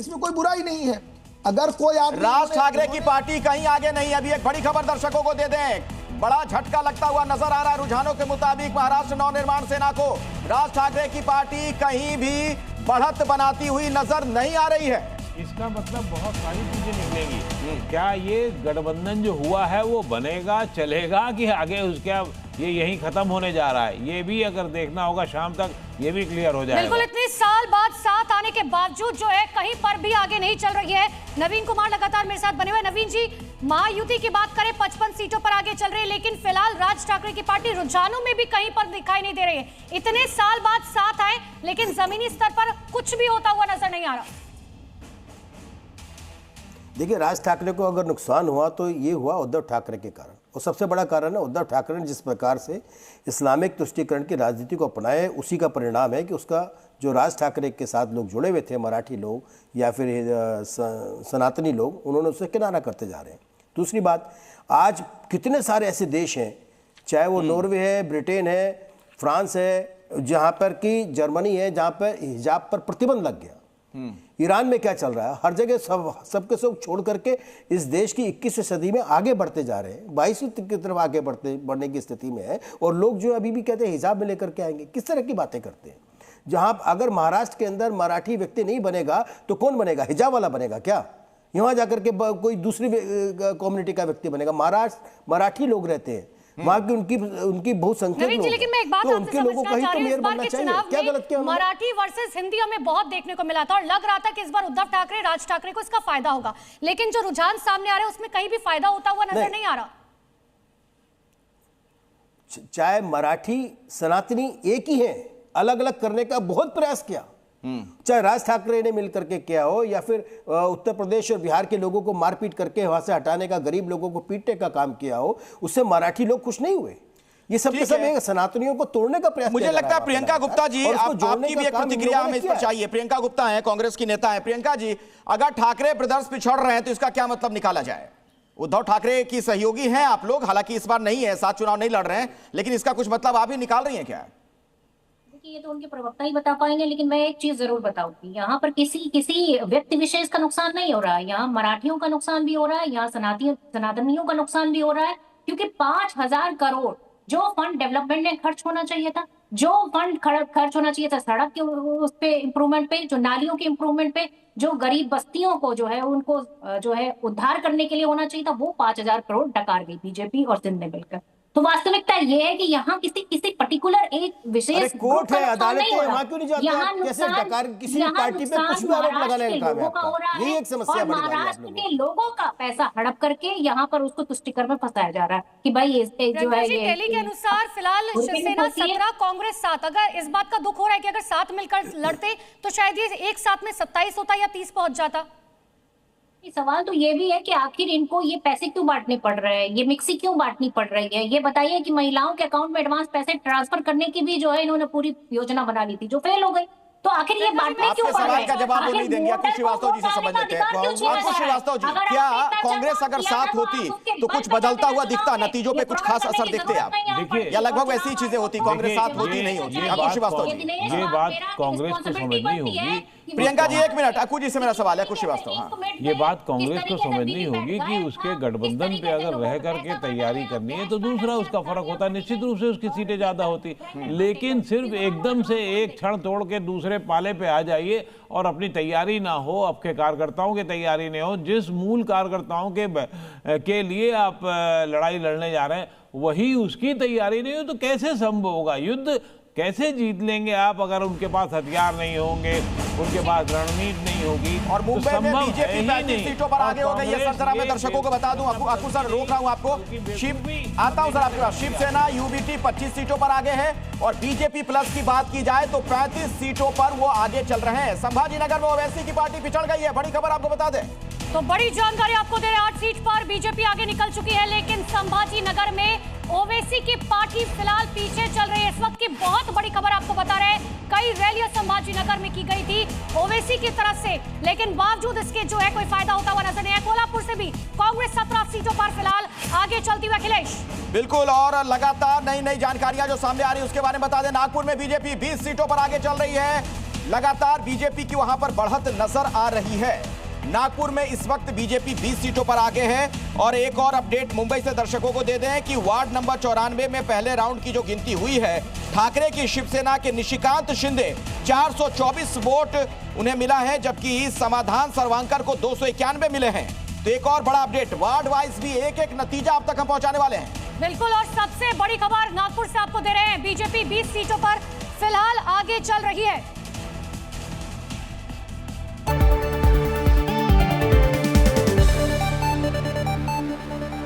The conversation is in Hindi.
इसमें कोई बुराई नहीं है। अगर कोई राज ठाकरे की पार्टी कहीं आगे नहीं। अभी एक बड़ी खबर दर्शकों को दे दें, बड़ा झटका लगता हुआ नजर आ रहा है रुझानों के मुताबिक महाराष्ट्र नवनिर्माण सेना को। राज ठाकरे की पार्टी कहीं भी बढ़त बनाती हुई नजर नहीं आ रही है। इसका मतलब बहुत सारी चीजें निकलेंगी। क्या ये गठबंधन जो हुआ है वो बनेगा, चलेगा, कि आगे उसका ये यहीं खत्म होने जा रहा है, ये भी अगर देखना होगा शाम तक, ये भी क्लियर हो जाएगा। बिल्कुल, इतने साल बाद साथ आने के बावजूद जो है कहीं पर भी आगे नहीं चल रही है। नवीन कुमार लगातार मेरे साथ बने हुए। नवीन जी, महायुति की बात करें 55 सीटों पर आगे चल रही है, लेकिन फिलहाल राज ठाकरे की पार्टी रुझानों में भी कहीं पर दिखाई नहीं दे रही है। इतने साल बाद साथ आए लेकिन जमीनी स्तर पर कुछ भी होता हुआ नजर नहीं आ रहा। देखिए, राज ठाकरे को अगर नुकसान हुआ तो ये हुआ उद्धव ठाकरे के कारण, और सबसे बड़ा कारण है उद्धव ठाकरे ने जिस प्रकार से इस्लामिक तुष्टीकरण की राजनीति को अपनाया, उसी का परिणाम है कि उसका जो राज ठाकरे के साथ लोग जुड़े हुए थे, मराठी लोग या फिर सनातनी लोग, उन्होंने उससे किनारा करते जा रहे हैं। दूसरी बात, आज कितने सारे ऐसे देश हैं, चाहे वो नॉर्वे है, ब्रिटेन है, फ्रांस है, जहाँ पर कि जर्मनी है, जहाँ पर हिजाब पर प्रतिबंध लग गया। ईरान में क्या चल रहा है, हर जगह सबके सब छोड़ करके इस देश की 21वीं सदी में आगे बढ़ते जा रहे हैं, 22वीं की तरफ आगे बढ़ने की स्थिति में है। और लोग जो अभी भी कहते हैं हिजाब में लेकर के आएंगे, किस तरह की बातें करते हैं। जहां अगर महाराष्ट्र के अंदर मराठी व्यक्ति नहीं बनेगा तो कौन बनेगा? हिजाब वाला बनेगा क्या? यहाँ जाकर के कोई दूसरी कम्युनिटी का व्यक्ति बनेगा? महाराष्ट्र मराठी लोग रहते हैं, वहाँ की उनकी बहुसंख्यक लोग, लेकिन मैं एक बात तो उनके लोगों का ही तो मेयर बनना चाहिए। क्या गलत किया? मराठी वर्सेस हिंदी हमें बहुत देखने को मिला था और लग रहा था कि इस बार उद्धव ठाकरे, राज ठाकरे को इसका फायदा होगा, लेकिन जो रुझान सामने आ रहे हैं उसमें कहीं भी फायदा होता हुआ नजर नहीं आ रहा। चाहे मराठी सनातनी एक ही है, अलग अलग करने का बहुत प्रयास किया, चाहे राज ठाकरे ने मिलकर के किया हो या फिर उत्तर प्रदेश और बिहार के लोगों को मारपीट करके वहां से हटाने का, गरीब लोगों को पीटने का काम किया हो, उससे मराठी लोग खुश नहीं हुए। ये सब के सब सनातनियों को तोड़ने का प्रयास। मुझे लगता है प्रियंका गुप्ता जी, आपकी भी एक प्रतिक्रिया हमें इस पर चाहिए। प्रियंका गुप्ता है, कांग्रेस की नेता है। प्रियंका जी, अगर ठाकरे ब्रदर्स पिछड़ रहे हैं तो इसका क्या मतलब निकाला जाए? उद्धव ठाकरे की सहयोगी हैं आप लोग, हालांकि इस बार नहीं है, साथ चुनाव नहीं लड़ रहे हैं, लेकिन इसका कुछ मतलब आप ही निकाल रही हैं क्या? ये तो उनके प्रवक्ता ही बता पाएंगे, लेकिन मैं एक चीज जरूर बताऊंगी, यहाँ पर किसी व्यक्ति विशेष का नुकसान नहीं हो रहा है। यहाँ मराठियों का नुकसान भी हो रहा है, यहाँ सनातनियों का नुकसान भी हो रहा है, क्योंकि 5,000 करोड़ जो फंड डेवलपमेंट में खर्च होना चाहिए था, जो फंड खर्च होना चाहिए था सड़क के उस पे इम्प्रूवमेंट पे, जो नालियों के इम्प्रूवमेंट पे, जो गरीब बस्तियों को जो है उनको जो है उद्धार करने के लिए होना चाहिए था, वो 5,000 करोड़ डकार गई बीजेपी और सिंध ने मिलकर। तो वास्तविकता ये है कि यहाँ किसी पर्टिकुलर एक विशेष कोर्ट है, अदालत है, वहाँ क्यों नहीं जाते आप? कैसे डकार किसी पार्टी पे कुछ भी आरोप लगाने का काम है आपका? यही एक समस्या बड़ी है। महाराष्ट्र के लोगों का पैसा हड़प करके यहाँ पर उसको तुष्टिकरण में फंसाया जा रहा है कि भाई जो है ये दिल्ली के अनुसार फिलहाल शिवसेना 17, कांग्रेस 7। अगर इस बात का दुख हो रहा है कि अगर साथ मिलकर लड़ते तो शायद ये एक साथ में 27 होता या 30 पहुंच जाता। सवाल तो ये भी है कि आखिर इनको ये पैसे क्यों बांटने पड़ रहे हैं, ये मिक्सी क्यों बांटनी पड़ रही है? ये बताइए कि महिलाओं के अकाउंट में एडवांस पैसे ट्रांसफर करने की भी जो है इन्होंने पूरी योजना बना ली थी, जो फेल हो गई। तो आखिर ये बांटने क्यों पड़ रहे हैं? का जवाब वो नहीं देंगे। अकुश श्रीवास्तव जी से समझ लेते हैं। अकुश श्रीवास्तव जी, क्या कांग्रेस अगर साथ होती तो कुछ बदलता हुआ दिखता? नतीजों पे कुछ खास असर देखते आप? देखिए, या लगभग वैसी ही चीजें होती, कांग्रेस साथ होती नहीं होती? अकुश श्रीवास्तव जी, ये बात कांग्रेस को समझनी होगी। प्रियंका जी 1 मिनट, अकुश जी से मेरा सवाल है। अकुश श्रीवास्तव, हाँ, ये बात कांग्रेस को समझनी होगी कि उसके गठबंधन पे अगर रह करके तैयारी करनी है तो दूसरा उसका फर्क होता है, निश्चित रूप से उसकी सीटें ज्यादा होती, लेकिन सिर्फ एकदम से एक क्षण तोड़ के दूसरे पाले पे आ जाइए और अपनी तैयारी ना हो, आपके कार्यकर्ताओं की तैयारी नहीं हो, जिस मूल कार्यकर्ताओं के लिए आप लड़ाई लड़ने जा रहे हैं वही उसकी तैयारी नहीं हो तो कैसे संभव होगा? युद्ध कैसे जीत लेंगे आप अगर उनके पास हथियार नहीं होंगे, उनके पास रणनीति नहीं होगी? और मुंबई में बीजेपी 35 सीटों पर आगे हो गई है। सर जरा मैं दर्शकों को बता दूं, अकुश सर रोक रहा हूं आपको, आता हूं सर आपके पास। शिवसेना यूबीटी 25 सीटों पर आगे है और बीजेपी प्लस की बात की जाए तो 35 सीटों पर वो आगे चल रहे हैं। संभाजीनगर में ओवैसी की पार्टी पिछड़ गई है, बड़ी खबर आपको बता दें। तो बड़ी जानकारी आपको दे, 8 सीट पर बीजेपी आगे निकल चुकी है, लेकिन संभाजीनगर में ओवैसी की पार्टी फिलहाल पीछे चल रही है। इस वक्त की बहुत बड़ी खबर आपको बता रहे हैं, कई रैलियां संभाजीनगर में की गई थी ओवैसी की तरफ से, लेकिन बावजूद इसके जो है कोई फायदा होता हुआ नजर नहीं आया। कोल्हापुर से भी कांग्रेस 17 सीटों पर फिलहाल आगे चलती हुई। अखिलेश, बिल्कुल, और लगातार नई नई जानकारियां जो सामने आ रही है उसके बारे में बता दें। नागपुर में बीजेपी 20 सीटों पर आगे चल रही है, लगातार बीजेपी की वहां पर बढ़त नजर आ रही है। नागपुर में इस वक्त बीजेपी 20 सीटों पर आगे है। और एक और अपडेट मुंबई से दर्शकों को दे दें कि वार्ड नंबर 94 में पहले राउंड की जो गिनती हुई है, ठाकरे की शिवसेना के निशिकांत शिंदे 424 वोट उन्हें मिला है, जबकि समाधान सर्वांकर को 291 मिले हैं। तो एक और बड़ा अपडेट, वार्ड वाइज भी एक एक नतीजा अब तक हम पहुंचाने वाले हैं। बिल्कुल, और सबसे बड़ी खबर नागपुर से आपको दे रहे हैं। बीजेपी 20 सीटों पर फिलहाल आगे चल रही है।